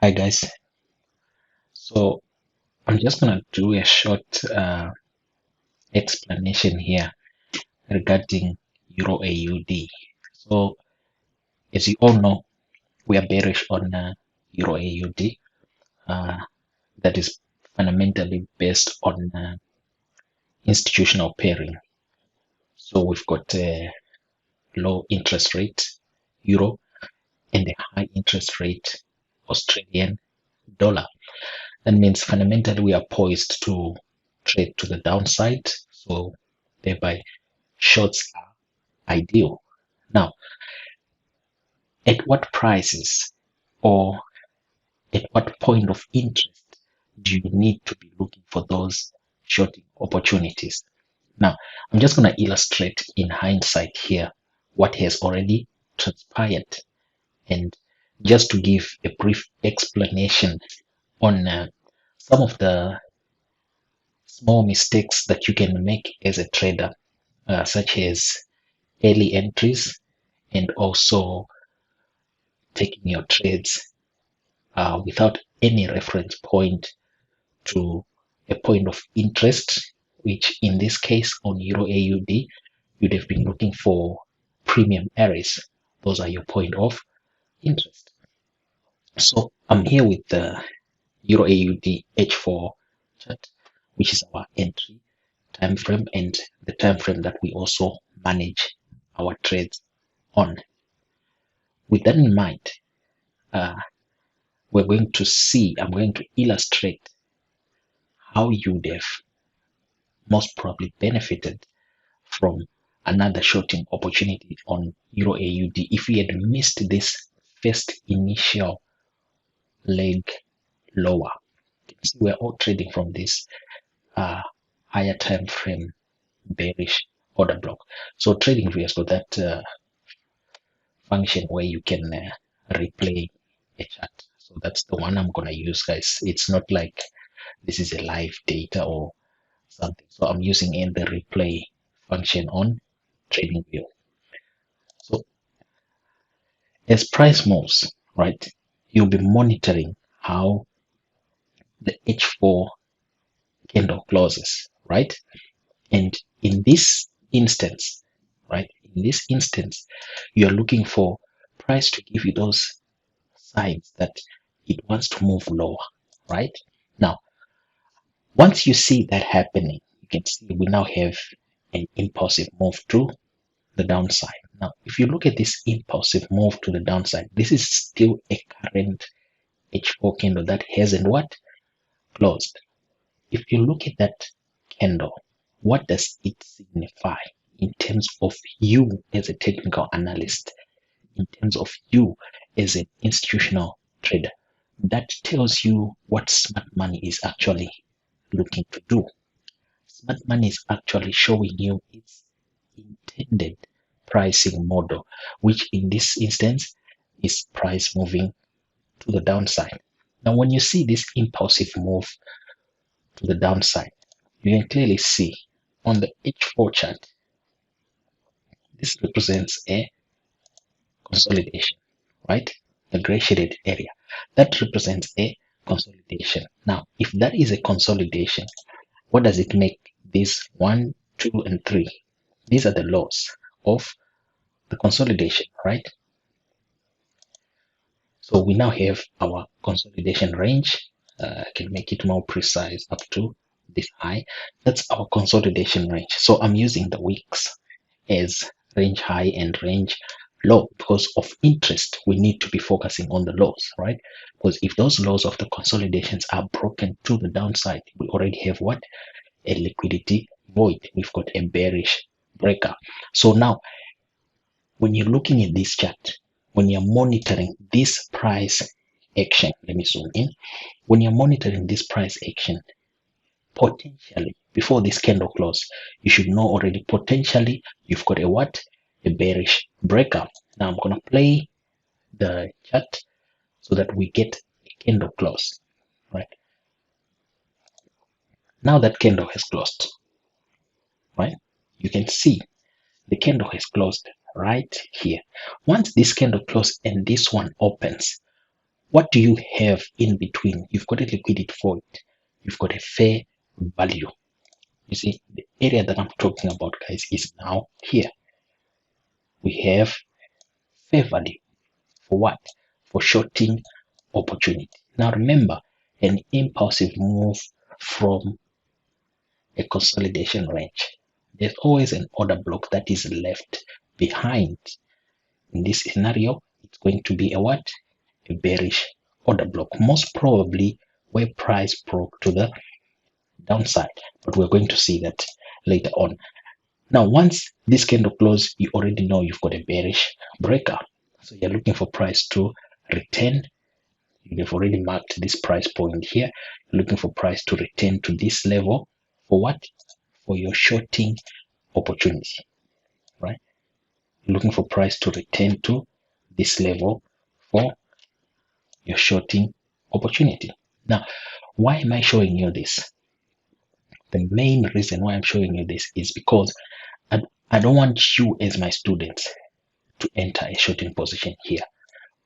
Hi guys, so I'm just gonna do a short explanation here regarding Euro AUD. So as you all know, we are bearish on Euro AUD. Uh, that is fundamentally based on institutional pairing. So we've got a low interest rate Euro and a high interest rate Australian dollar. That means fundamentally we are poised to trade to the downside. So thereby shorts are ideal. Now, at what prices or at what point of interest do you need to be looking for those shorting opportunities? Now, I'm just going to illustrate in hindsight here what has already transpired and just to give a brief explanation on some of the small mistakes that you can make as a trader, such as early entries and also taking your trades without any reference point to a point of interest, which in this case on Euro AUD, you'd have been looking for premium areas. Those are your point of interest. So I'm here with the Euro AUD H4 chart, which is our entry time frame and the time frame that we also manage our trades on. With that in mind, uh, I'm going to illustrate how you'd have most probably benefited from another shorting opportunity on Euro AUD if we had missed this first initial leg lower. You can see we're all trading from this higher time frame bearish order block. So trading view has got that function where you can replay a chart. So that's the one I'm gonna use, guys. It's not like this is a live data or something. So I'm using in the replay function on TradingView. So as price moves, right, you'll be monitoring how the H4 candle closes, right? And in this instance, right, in this instance, you're looking for price to give you those signs that it wants to move lower, right? Now, once you see that happening, you can see we now have an impulsive move to the downside. Now, if you look at this impulsive move to the downside, this is still a current H4 candle that hasn't what? Closed. If you look at that candle, what does it signify in terms of you as a technical analyst, in terms of you as an institutional trader? That tells you what smart money is actually looking to do. Smart money is actually showing you its intended pricing model, which in this instance is price moving to the downside. Now, when you see this impulsive move to the downside, you can clearly see on the H4 chart, this represents a consolidation, right? The gray shaded area that represents a consolidation. Now, if that is a consolidation, what does it make? These 1, 2, and 3. These are the lows of the consolidation, right? So we now have our consolidation range. I can make it more precise up to this high. That's our consolidation range. So I'm using the wicks as range high and range low because of interest. We need to be focusing on the lows, right? Because if those lows of the consolidations are broken to the downside, we already have what? A liquidity void. We've got a bearish breaker. So now when you're looking at this chart, when you're monitoring this price action, let me zoom in. When you're monitoring this price action, potentially before this candle close, you should know already potentially you've got a what? A bearish breakup. Now I'm gonna play the chart so that we get a candle close, right? Now that candle has closed, right? You can see the candle has closed right here. Once this candle closes and this one opens, what do you have in between? You've got a liquidity void. You've got a fair value. You see, the area that I'm talking about, guys, is now here. We have fair value. For what? For shorting opportunity. Now remember, an impulsive move from a consolidation range, there's always an order block that is left behind. In this scenario, it's going to be a what? A bearish order block, most probably where price broke to the downside, but we're going to see that later on. Now, once this candle close, you already know you've got a bearish breakout. So you're looking for price to return. You've already marked this price point here. You're looking for price to return to this level for what? For your shorting opportunity, right? You're looking for price to return to this level for your shorting opportunity. Now, why am I showing you this? The main reason why I'm showing you this is because I don't want you as my students to enter a shorting position here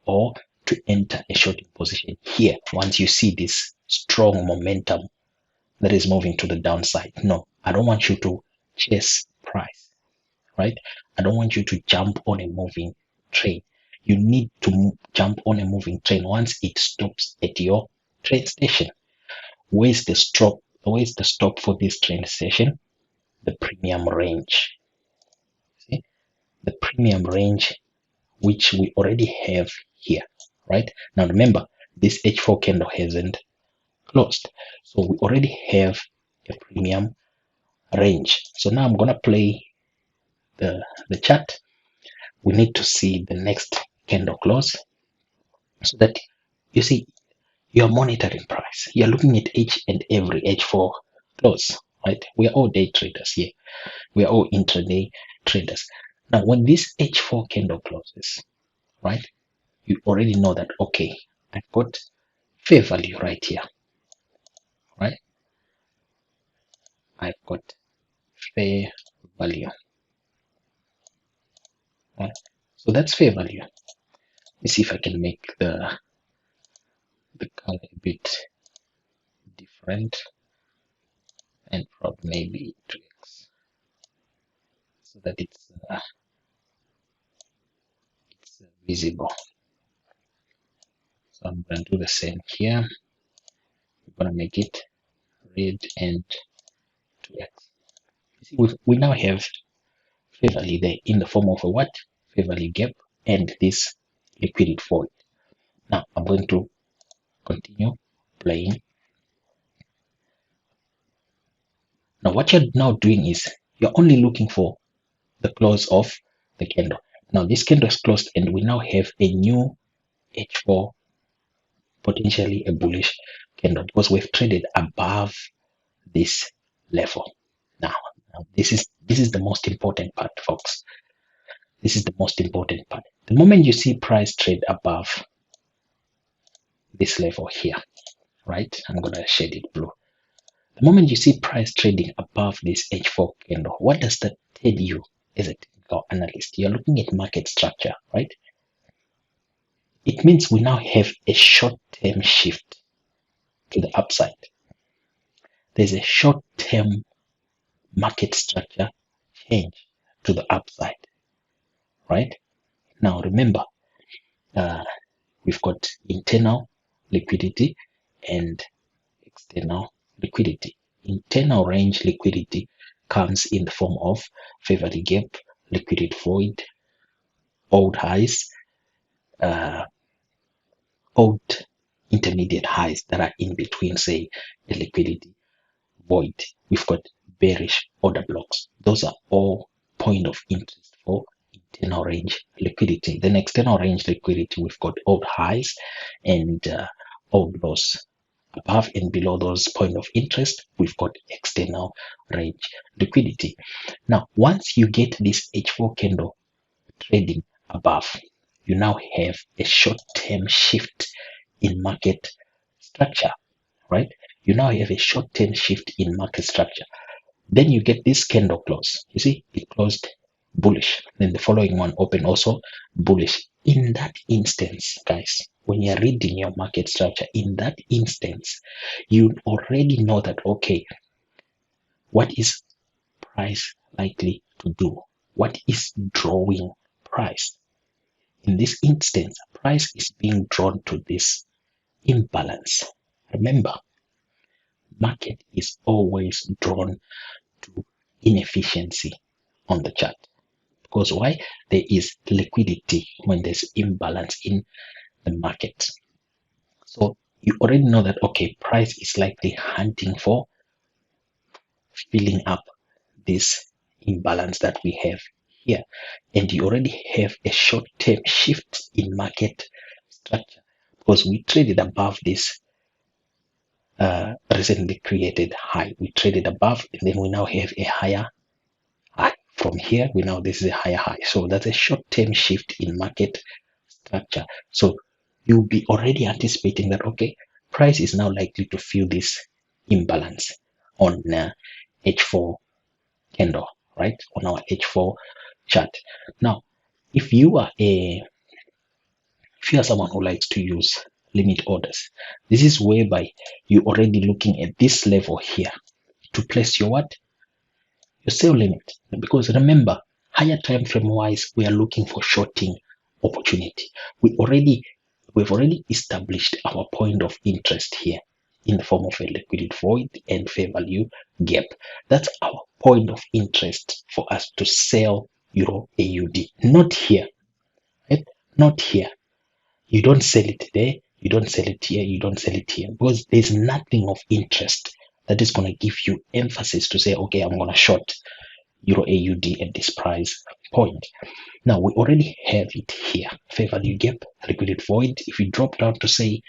or to enter a shorting position here once you see this strong momentum that is moving to the downside. No, I don't want you to chase price, right? I don't want you to jump on a moving train. You need to jump on a moving train once it stops at your train station. Where's the stop? Where's the stop for this train station? The premium range. See? The premium range, which we already have here, right? Now remember, this H4 candle hasn't closed. So we already have a premium range. So now I'm gonna play the chart. We need to see the next candle close so that you see you're monitoring price. You're looking at each and every H4 close, right? We are all day traders here. We are all intraday traders. Now, when this H4 candle closes, right, you already know that, okay, I've got fair value right here, right? I've got fair value, right? So that's fair value. Let me see if I can make the color a bit different and probably maybe 2x so that it's visible. So I'm going to do the same here. I'm going to make it red and 2x. You see, we now have fair value there in the form of a what? Fair value gap and this liquidity void. Now I'm going to continue playing. Now what you're now doing is you're only looking for the close of the candle. Now this candle is closed and we now have a new H4, potentially a bullish candle because we've traded above this level. Now this is the most important part, folks. This is the most important part. The moment you see price trade above this level here, right? I'm going to shade it blue. The moment you see price trading above this H4 candle, what does that tell you as a technical analyst? You're looking at market structure, right? It means we now have a short-term shift to the upside. There's a short-term market structure change to the upside, right? Now remember, we've got internal liquidity and external liquidity. Internal range liquidity comes in the form of fair value gap, liquidity void, old highs, old intermediate highs that are in between, say, the liquidity void. We've got bearish order blocks. Those are all point of interest for internal range liquidity. Then external range liquidity, we've got old highs and old lows. Above and below those point of interest, we've got external range liquidity. Now, once you get this H4 candle trading above, you now have a short-term shift in market structure, right? You now have a short-term shift in market structure. Then you get this candle close. You see, it closed bullish. Then the following one opened also bullish. In that instance, guys, when you're reading your market structure, in that instance, you already know that, okay, what is price likely to do? What is drawing price? In this instance, price is being drawn to this imbalance. Remember, market is always drawn to inefficiency on the chart. Because why? There is liquidity when there's imbalance in the market. So you already know that, okay, price is likely hunting for filling up this imbalance that we have here. And you already have a short-term shift in market structure because we traded above this recently created high. We traded above, and then we now have a higher high. From here, this is a higher high. So that's a short-term shift in market structure. So you'll be already anticipating that, okay, price is now likely to fill this imbalance on H4 candle, right? On our H4 chart. Now, if you are someone who likes to use limit orders, this is whereby you're already looking at this level here to place your what? Your sell limit. Because remember, higher time frame wise, we are looking for shorting opportunity. We've already established our point of interest here in the form of a liquidity void and fair value gap. That's our point of interest for us to sell Euro AUD. Not here, right? Not here. You don't sell it there, you don't sell it here, you don't sell it here, because there's nothing of interest that is going to give you emphasis to say, okay, I'm going to short Euro AUD at this price point. Now we already have it here. Fair value gap, liquidity void. If you drop down to say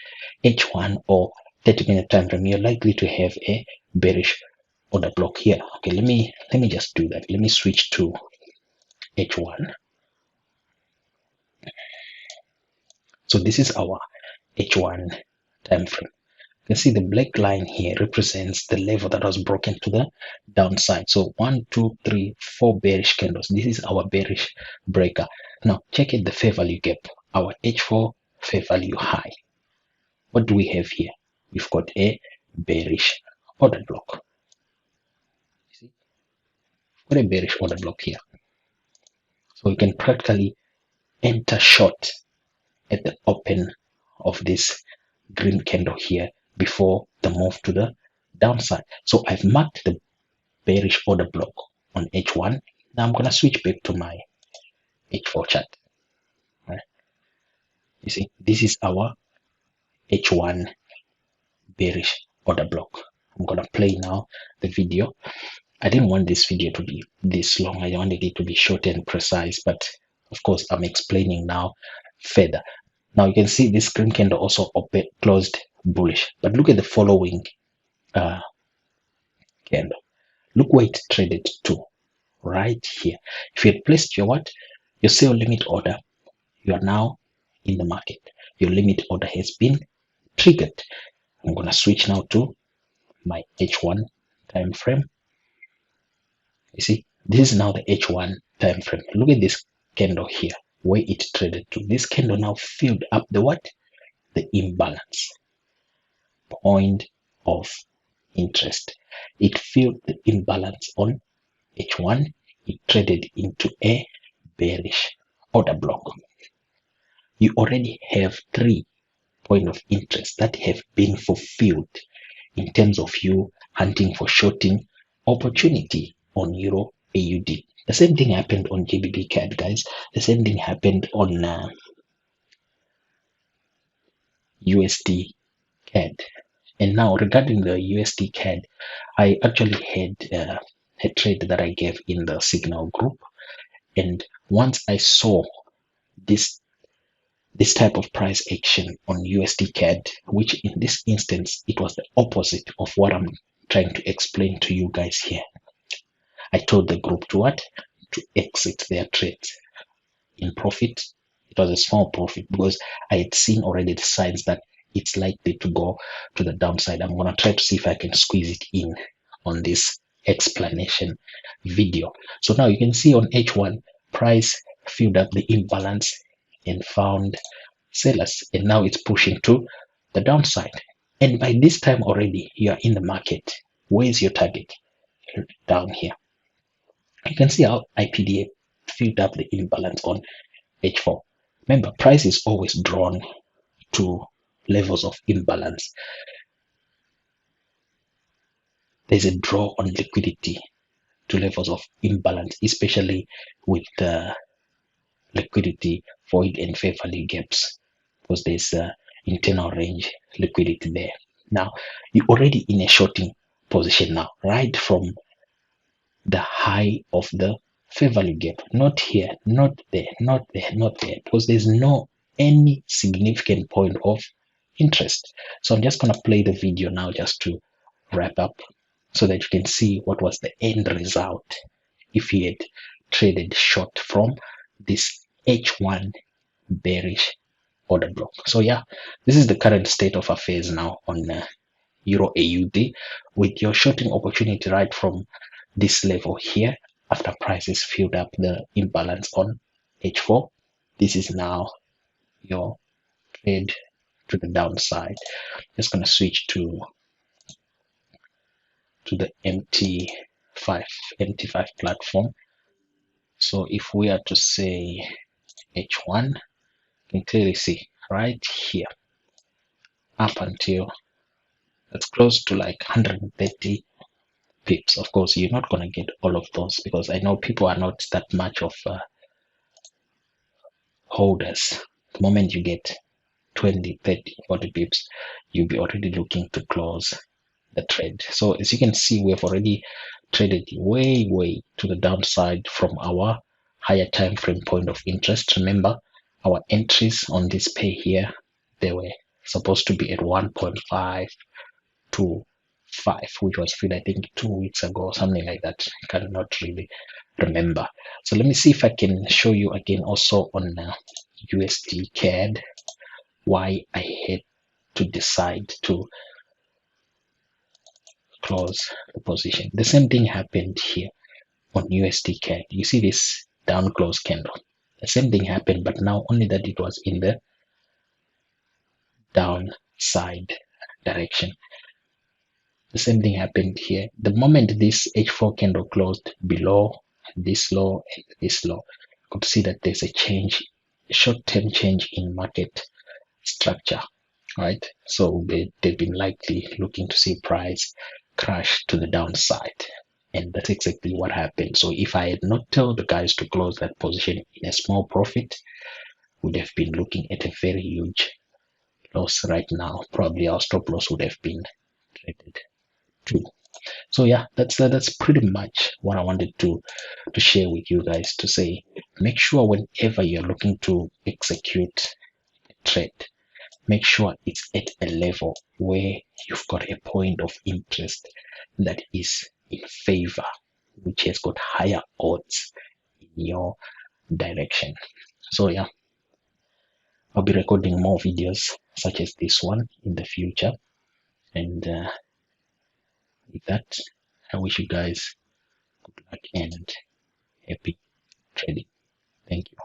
H1 or 30-minute time frame, you're likely to have a bearish order block here. Okay, let me just do that. Let me switch to H1. So this is our H1 time frame. You can see the black line here represents the level that was broken to the downside. So 1, 2, 3, 4 bearish candles. This is our bearish breaker. Now check it, the fair value gap, our H4 fair value high. What do we have here? We've got a bearish order block. You see, we've got a bearish order block here. So you can practically enter short at the open of this green candle here before the move to the downside. So I've marked the bearish order block on H1. Now I'm going to switch back to my H4 chart. Right. You see, this is our H1 bearish order block. I'm going to play now the video. I didn't want this video to be this long. I wanted it to be short and precise, but of course I'm explaining now further. Now you can see this green candle also closed bullish, but look at the following candle. Look where it traded to, right here. If you had placed your sell limit order, you are now in the market. Your limit order has been triggered. I'm going to switch now to my H1 time frame. You see, this is now the H1 time frame. Look at this candle here, where it traded to. This candle now filled up the what? The imbalance. Point of interest. It filled the imbalance on H1. It traded into a bearish order block. You already have 3 points of interest that have been fulfilled in terms of you hunting for shorting opportunity on Euro AUD. The same thing happened on GBP CAD, guys. The same thing happened on USD CAD. And now regarding the USD CAD, I actually had a trade that I gave in the Signal group. And once I saw this type of price action on USD CAD, which in this instance, it was the opposite of what I'm trying to explain to you guys here. I told the group to what? To exit their trades in profit. It was a small profit because I had seen already the signs that it's likely to go to the downside. I'm going to try to see if I can squeeze it in on this explanation video. So now you can see on H1, price filled up the imbalance and found sellers, and now it's pushing to the downside. And by this time already, you are in the market. Where is your target? Down here. You can see how IPDA filled up the imbalance on H4. Remember, price is always drawn to levels of imbalance. There's a draw on liquidity to levels of imbalance, especially with the liquidity void and fair value gaps, because there's internal range liquidity there. Now, you're already in a shorting position now, right from the high of the fair value gap. Not here, not there, not there, not there, because there's no any significant point of interest. So I'm just going to play the video now just to wrap up so that you can see what was the end result if you had traded short from this H1 bearish order block. So yeah, this is the current state of affairs now on Euro AUD, with your shorting opportunity right from this level here after prices filled up the imbalance on H4. This is now your trade to the downside. Just going to switch to the MT5 platform. So if we are to say H1, you can clearly see right here up until that's close to like 130 pips. Of course, you're not going to get all of those because I know people are not that much of holders. The moment you get 20, 30, 40 pips, you'll be already looking to close the trade. So as you can see, we have already traded way to the downside from our higher time frame point of interest. Remember, our entries on this pair here, they were supposed to be at 1.5 to 5, which was filled I think 2 weeks ago or something like that. I cannot really remember. So let me see if I can show you again also on USD CAD why I had to decide to close the position. The same thing happened here on USD CAD. You see this down close candle. The same thing happened, but now only that it was in the downside direction. The same thing happened here. The moment this H4 candle closed below this low and this low, you could see that there's a change, a short-term change in market structure, right? So they've been likely looking to see price crash to the downside. And that's exactly what happened. So if I had not told the guys to close that position in a small profit, would have been looking at a very huge loss right now. Probably our stop loss would have been traded too. So yeah, that's pretty much what I wanted to share with you guys, to say make sure whenever you're looking to execute a trade, make sure it's at a level where you've got a point of interest that is in favor, which has got higher odds in your direction. So yeah, I'll be recording more videos such as this one in the future. And with that, I wish you guys good luck and happy trading. Thank you.